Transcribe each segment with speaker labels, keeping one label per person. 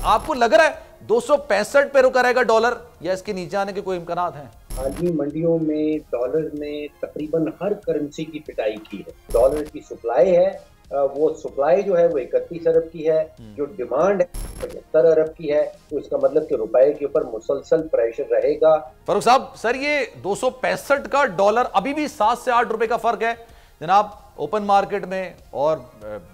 Speaker 1: आपको लग रहा है 265 पे रुका रहेगा डॉलर या इसके नीचे आने के कोई इम्कानात हैं?
Speaker 2: हालिया मंडियों में डॉलर ने तकरीबन हर करेंसी की पिटाई की है। डॉलर की सप्लाई है, वो सप्लाई जो है वो 31 अरब की है, जो डिमांड है 75 अरब की है। तो इसका मतलब कि रुपए के ऊपर मुसलसल प्रेशर रहेगा।
Speaker 1: फारूक साहब, सर ये 265 का डॉलर अभी भी 7 से 8 रुपए का फर्क है जनाब। ओपन मार्केट में और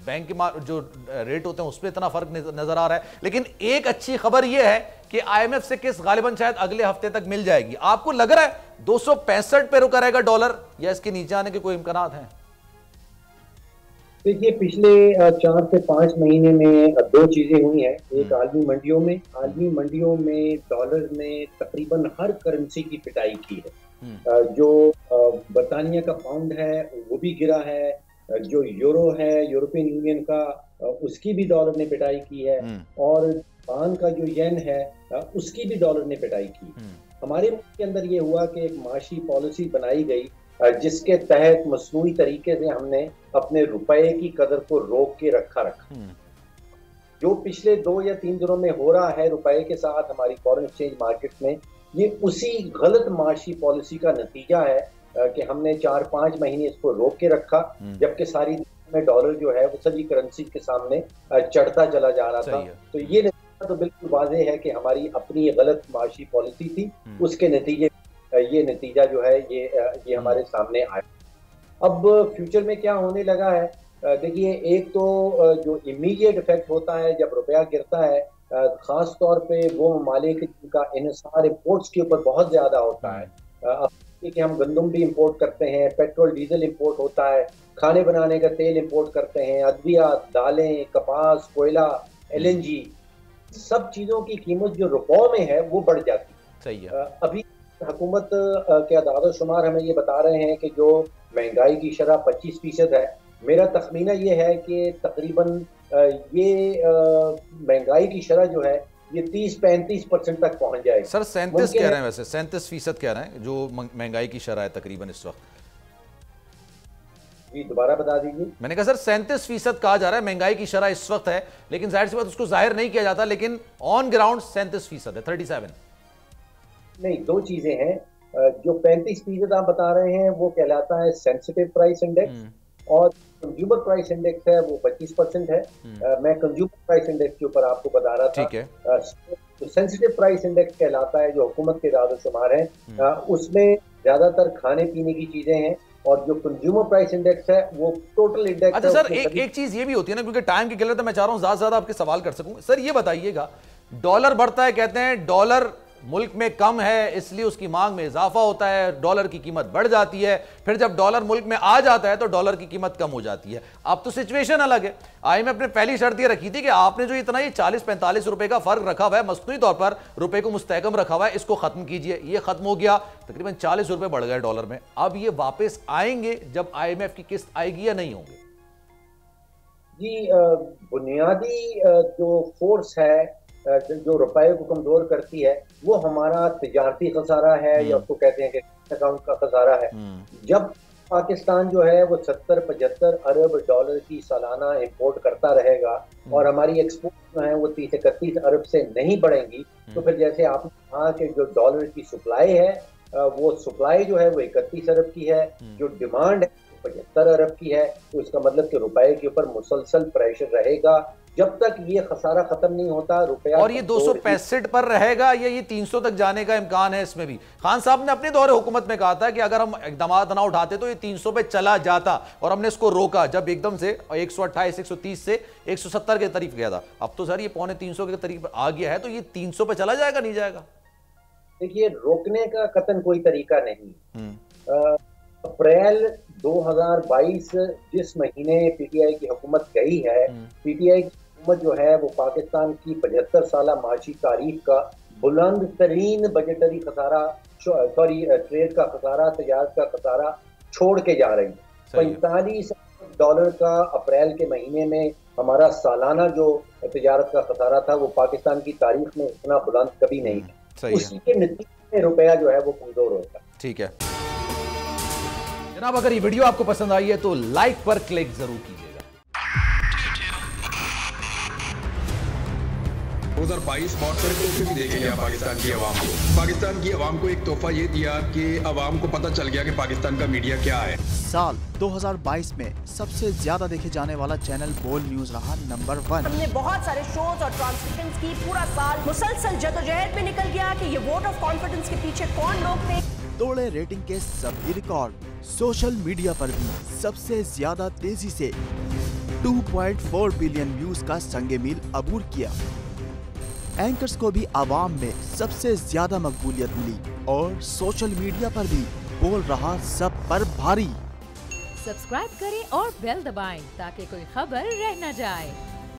Speaker 1: बैंक के जो रेट होते हैं उसमें इतना फर्क नजर आ रहा है। लेकिन एक अच्छी खबर यह है कि आईएमएफ से किस्त गालिबन शायद अगले हफ्ते तक मिल जाएगी। आपको लग रहा है 265 पे रुका रहेगा डॉलर या इसके नीचे आने के कोई इम्कानात हैं?
Speaker 2: देखिए, पिछले 4 से 5 महीने में दो चीजें हुई हैं। एक आलमी मंडियों में डॉलर ने तकरीबन हर करेंसी की पिटाई की है। जो बरतानिया का पाउंड है वो भी गिरा है, जो यूरो है यूरोपियन यूनियन का उसकी भी डॉलर ने पिटाई की है, और जापान का जो येन है उसकी भी डॉलर ने पिटाई की। हमारे मुल्क के अंदर ये हुआ कि एक माशी पॉलिसी बनाई गई जिसके तहत मसनूई तरीके से हमने अपने रुपए की कदर को रोक के रखा। जो पिछले 2 या 3 दिनों में हो रहा है रुपए के साथ हमारी फॉरेन एक्सचेंज मार्केट में, ये उसी गलत माशी पॉलिसी का नतीजा है कि हमने 4-5 महीने इसको रोक के रखा, जबकि सारी दुनिया में डॉलर जो है वो सभी करेंसी के सामने चढ़ता चला जा रहा था। तो ये नतीजा तो बिल्कुल वाज़ेह है कि हमारी अपनी गलत माशी पॉलिसी थी, उसके नतीजे ये नतीजा जो है ये हमारे सामने आया। अब फ्यूचर में क्या होने लगा है, देखिए, एक तो जो इमीडिएट इफेक्ट होता है जब रुपया गिरता है, खास तौर पे वो ममालिक जिनका इन्हिसार इंपोर्ट्स के ऊपर बहुत ज्यादा होता है। अब कि हम गंदम भी इंपोर्ट करते हैं, पेट्रोल डीजल इंपोर्ट होता है, खाने बनाने का तेल इंपोर्ट करते हैं, अद्वियात, दालें, कपास, कोयला, एलएनजी, सब चीजों की कीमत जो रुपयों में है वो बढ़ जाती है।
Speaker 1: सही है।
Speaker 2: अभी हुकूमत के आदाद शुमार हमें ये बता रहे हैं कि जो महंगाई की शरह 25% है। मेरा तखमीना ये है कि तकरीबन ये महंगाई की शरह जो है ये 30-35% तक पहुंच जाएगी।
Speaker 1: सर 37 कह रहे हैं, वैसे 37% कह रहे हैं जो महंगाई की शरह है तकरीबन इस वक्त।
Speaker 2: जी दोबारा बता दीजिए।
Speaker 1: मैंने कहा सर 37% कहा जा रहा है महंगाई की शरह इस वक्त है, लेकिन जाहिर सी बात उसको जाहिर नहीं किया जाता, लेकिन ऑन ग्राउंड 37% है, 37।
Speaker 2: नहीं, दो चीजें हैं। जो 35% आप बता रहे हैं वो कहलाता है सेंसिटिव प्राइस इंडेक्स, और कंज्यूमर प्राइस इंडेक्स है वो 25% है। मैं कंज्यूमर प्राइस इंडेक्स के ऊपर आपको बता रहा था।
Speaker 1: ठीक है।
Speaker 2: तो सेंसिटिव प्राइस इंडेक्स कहलाता है जो हुकूमत के दाद शुमार है, उसमें ज्यादातर खाने पीने की चीजें हैं, और जो कंज्यूमर प्राइस इंडेक्स है वो टोटल इंडेक्स।
Speaker 1: अच्छा सर, एक चीज ये भी होती है ना, क्योंकि टाइम की किल्लत है, मैं चाह रहा हूं ज्यादा से ज्यादा आपके सवाल कर सकूं। सर ये बताइएगा, डॉलर बढ़ता है, कहते हैं डॉलर मुल्क में कम है इसलिए उसकी मांग में इजाफा होता है, डॉलर की कीमत बढ़ जाती है, फिर जब डॉलर मुल्क में आ जाता है तो डॉलर की कीमत कम हो जाती है। अब तो सिचुएशन अलग है। आईएमएफ ने पहली शर्त ये रखी थी कि आपने जो इतना ये 40-45 रुपए का फर्क रखा हुआ है, मसनूई तौर पर रुपए को मुस्तहकम रखा हुआ है, इसको खत्म कीजिए। ये खत्म हो गया, तकरीबन 40 रुपए बढ़ गए डॉलर में। अब ये वापस आएंगे जब आईएमएफ की किस्त आएगी या नहीं होंगे?
Speaker 2: जी, बुनियादी जो फोर्स है जो रुपए को कमजोर करती है वो हमारा तिजारती खसारा है, या उसको कहते हैं कि अकाउंट का खसारा है। जब पाकिस्तान जो है वो 70-75 अरब डॉलर की सालाना इंपोर्ट करता रहेगा और हमारी एक्सपोर्ट जो है वो 30-31 अरब से नहीं बढ़ेंगी, तो फिर जैसे आपने कहा कि जो डॉलर की सप्लाई है वो सप्लाई जो है वो 31 अरब की है, जो डिमांड है 75 अरब की है। तो इसका मतलब कि रुपए के ऊपर मुसलसल प्रेशर रहेगा जब तक ये खसारा खत्म नहीं होता। रुपया
Speaker 1: और ये 265 पर रहेगा या ये 300 तक जाने का इम्कान है? इसमें भी खान साहब ने अपने दौरे हुकूमत में कहा था कि अगर हम इकदाम ना उठाते तो ये 300 पे चला जाता, और हमने इसको रोका जब एकदम से 128, 130 से 170 के करीब गया था। अब तो सर ये 250 के करीब आ गया है, तो ये 300 पे चला जाएगा नहीं जाएगा?
Speaker 2: देखिए, रोकने का कतन कोई तरीका नहीं। अप्रैल 2022 जिस महीने पीटीआई की हुकूमत गई है, पीटीआई की हुकूमत जो है वो पाकिस्तान की 75 साल माशी तारीख का बुलंद तरीन बजटरी खसारा, ट्रेड का खसारा, तजारत का खसारा छोड़ के जा रही है। 45 डॉलर का अप्रैल के महीने में हमारा सालाना जो तजारत का खसारा था वो पाकिस्तान की तारीख में इतना बुलंद कभी नहीं था। उसी के नतीजे में रुपया जो है वो कमजोर होता है।
Speaker 1: ठीक है जनाब, अगर ये वीडियो आपको पसंद आई है तो लाइक पर क्लिक जरूर कीजिए।
Speaker 3: 2022 बहुत सारे तोहफे भी देखे गया पाकिस्तान की आवाम को। पाकिस्तान की आवाम को एक तोहफा ये दिया कि आवाम को पता चल गया कि पाकिस्तान का मीडिया क्या है।
Speaker 4: साल 2022 में सबसे ज्यादा देखे जाने वाला चैनल बोल न्यूज रहा नंबर 1।
Speaker 5: हमने बहुत सारे शोज और ट्रांसमिशंस की, पूरा साल मुसलसल जदोजहद में निकल गया कि ये वोट ऑफ कॉन्फिडेंस के पीछे कौन लोग थे।
Speaker 4: तोड़े रेटिंग के सभी रिकॉर्ड। सोशल मीडिया पर भी सबसे ज्यादा तेजी से 2.4 बिलियन व्यूज का संगे मील अबूर किया। एंकर्स को भी आवाम में सबसे ज्यादा मकबूलियत मिली और सोशल मीडिया पर भी बोल रहा सब पर भारी।
Speaker 6: सब्सक्राइब करें और बेल दबाएं ताकि कोई खबर रह न जाए।